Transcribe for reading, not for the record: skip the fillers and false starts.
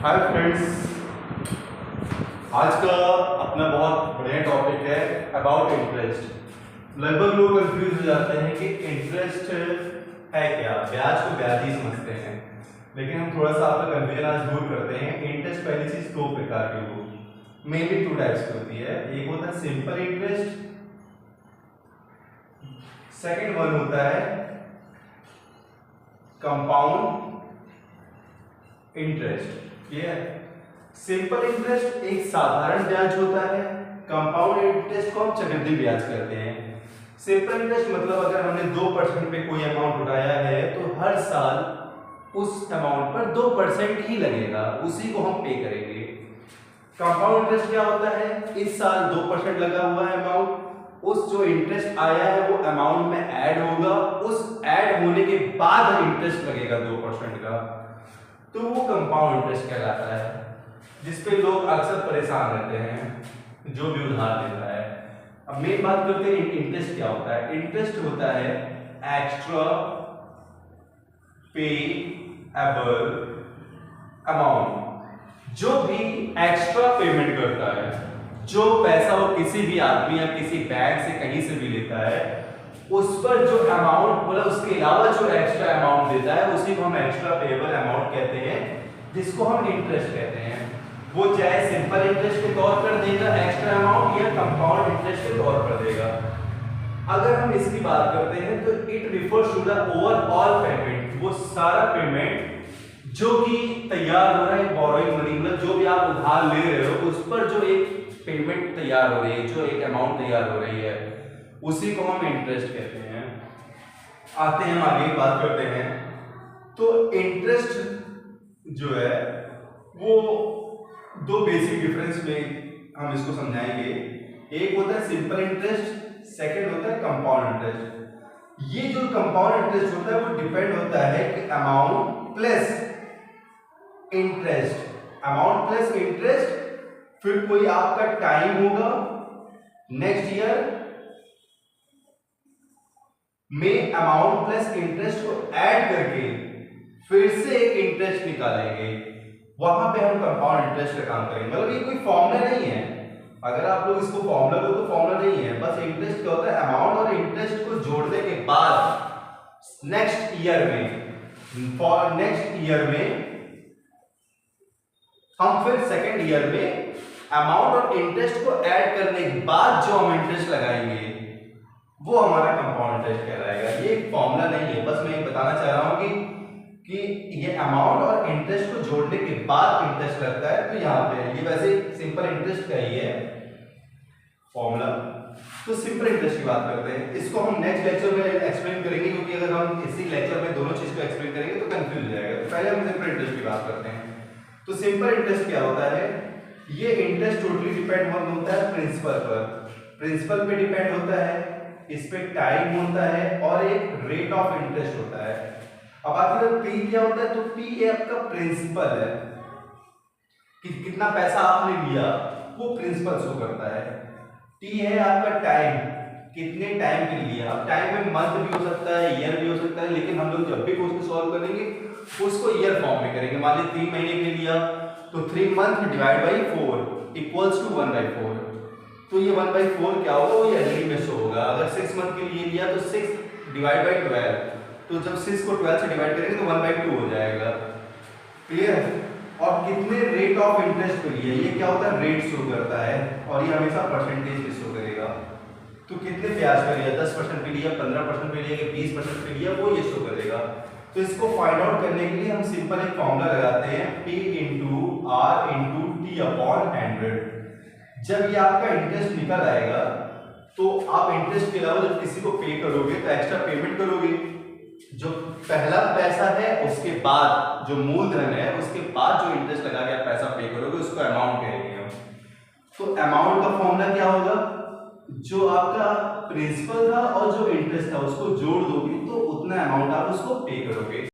Hi friends, आज का अपना बहुत बढ़िया टॉपिक है अबाउट इंटरेस्ट। लगभग लोग कंफ्यूज हो जाते हैं कि इंटरेस्ट है क्या, ब्याज को ब्याज ही समझते हैं। लेकिन हम थोड़ा सा आपका कंफ्यूजन आज दूर करते हैं। इंटरेस्ट पहली चीज दो प्रकार की होगी, मेनली टू टाइप्स की होती है। एक होता है सिंपल इंटरेस्ट, सेकेंड वन होता है कंपाउंड इंटरेस्ट। सिंपल इंटरेस्ट एक साधारण ब्याज होता है, कंपाउंड इंटरेस्ट को हम चक्रवृद्धि ब्याज कहते हैं। सिंपल इंटरेस्ट मतलब अगर हमने 2% पे कोई अमाउंट उठाया है तो हर साल उस अमाउंट पर 2% ही लगेगा, उसी को हम पे करेंगे। कंपाउंड इंटरेस्ट क्या होता है, इस साल 2% लगा हुआ है अमाउंट, उस जो इंटरेस्ट आया है वो अमाउंट में ऐड होगा, उस ऐड होने के बाद इंटरेस्ट लगेगा 2% का, तो वो कंपाउंड इंटरेस्ट कहलाता है, जिसपे लोग अक्सर परेशान रहते हैं जो भी उधार लेता है। अब मेन बात करते हैं इंटरेस्ट क्या होता है। इंटरेस्ट होता है एक्स्ट्रा पेएबल अमाउंट, जो भी एक्स्ट्रा पेमेंट करता है, जो पैसा वो किसी भी आदमी या किसी बैंक से कहीं से भी लेता है, उस पर जो अमाउंट मतलब उसके अलावा जो एक्स्ट्रा अमाउंट देता है उसी को हम एक्स्ट्रा पेएबल अमाउंट कहते हैं, जिसको हम इंटरेस्ट कहते हैं। वो चाहे सिंपल इंटरेस्ट के तौर पर देगा एक्स्ट्रा अमाउंट या कंपाउंड इंटरेस्ट के तौर पर देगा। अगर हम इसकी बात करते हैं तो it refers to the overall payment, वो सारा पेमेंट जो कि तैयार हो रहा है, बोरोइंग मनी मतलब जो भी आप उधार ले रहे हो उस पर जो एक पेमेंट तैयार हो रही है, जो एक अमाउंट तैयार हो रही है, उसी को हम इंटरेस्ट कहते हैं। आते हैं हम आगे बात करते हैं। तो इंटरेस्ट जो है वो दो बेसिक डिफरेंस में हम इसको समझाएंगे। एक होता है सिंपल इंटरेस्ट, सेकंड होता है कंपाउंड इंटरेस्ट। ये जो कंपाउंड इंटरेस्ट होता है वो डिपेंड होता है कि amount plus interest, amount plus interest, फिर कोई आपका टाइम होगा नेक्स्ट ईयर में अमाउंट प्लस इंटरेस्ट को ऐड करके फिर से एक इंटरेस्ट निकालेंगे, वहां पे हम कंपाउंड इंटरेस्ट का काम करेंगे। मतलब ये कोई फॉर्मूला नहीं है, अगर आप लोग इसको फॉर्मूला को तो फॉर्मूला नहीं है, बस इंटरेस्ट क्या होता है, अमाउंट और इंटरेस्ट को जोड़ने के बाद नेक्स्ट ईयर में, फॉर नेक्स्ट ईयर में हम फिर सेकेंड ईयर में अमाउंट और इंटरेस्ट को ऐड करने के बाद जो हम इंटरेस्ट लगाएंगे वो हमारा कंपाउंड इंटरेस्ट कहलाएगा। ये एक फॉर्मूला नहीं है, बस मैं ये बताना चाह रहा हूं कि ये अमाउंट और इंटरेस्ट को जोड़ने के बाद इंटरेस्ट लगता है। तो यहाँ पे ये वैसे सिंपल इंटरेस्ट का ही है फॉर्मूला। तो सिंपल इंटरेस्ट की बात करते हैं, इसको हम नेक्स्ट लेक्चर में एक्सप्लेन करेंगे, क्योंकि अगर हम इसी लेक्चर में दोनों चीज को एक्सप्लेन करेंगे तो कंफ्यूज हो जाएगा। तो पहले हम सिंपल इंटरेस्ट की बात करते हैं। तो सिंपल इंटरेस्ट क्या होता है, ये इंटरेस्ट टोटली डिपेंड होता है प्रिंसिपल पर, प्रिंसिपल पे डिपेंड होता है, इस पे टाइम होता है और एक रेट ऑफ इंटरेस्ट होता है। अब आखिर पी क्या होता है, तो पी ये आपका प्रिंसिपल है कि कितना पैसा आपने लिया, वो प्रिंसिपल शो करता है। टी है आपका टाइम, कितने टाइम के लिए। अब टाइम में मंथ भी हो सकता है, ईयर भी हो सकता है, लेकिन हम लोग जब भी क्वेश्चन सॉल्व करेंगे उसको ईयर फॉर्म में करेंगे। मान लीजिए 3 महीने के लिए लिया तो 3 month divide by 4 equals to 1/4। तो ये 1/4 क्या होगा, वो एलडी में शो होगा। अगर 6 मंथ के लिए लिया तो 6 डिवाइड बाई 12, तो जब 6 को 12 से डिवाइड करेंगे तो 1/2 हो जाएगा। क्लियर। और कितने रेट ऑफ इंटरेस्ट पे लिया, ये क्या होता है, रेट शो करता है, और ये हमेशा परसेंटेज पे शो करेगा। तो कितने ब्याज पे लिया, 10% पे लिया, 15% पे लिया, 20% पे लिया, वो ये शो करेगा। तो इसको फाइंड आउट करने के लिए हम सिंपल एक फॉर्मूला लगाते हैं, P into R into T upon 100। जब ये आपका इंटरेस्ट निकल आएगा तो आप इंटरेस्ट के अलावा जब किसी को पे करोगे तो एक्स्ट्रा पेमेंट करोगे। जो पहला पैसा है उसके बाद जो मूलधन है उसके बाद जो इंटरेस्ट लगा के आप पैसा पे करोगे उसको अमाउंट कहेंगे हम। तो अमाउंट का फॉर्मूला क्या होगा, जो आपका प्रिंसिपल था और जो इंटरेस्ट था उसको जोड़ दोगे तो उतना अमाउंट आप उसको पे करोगे।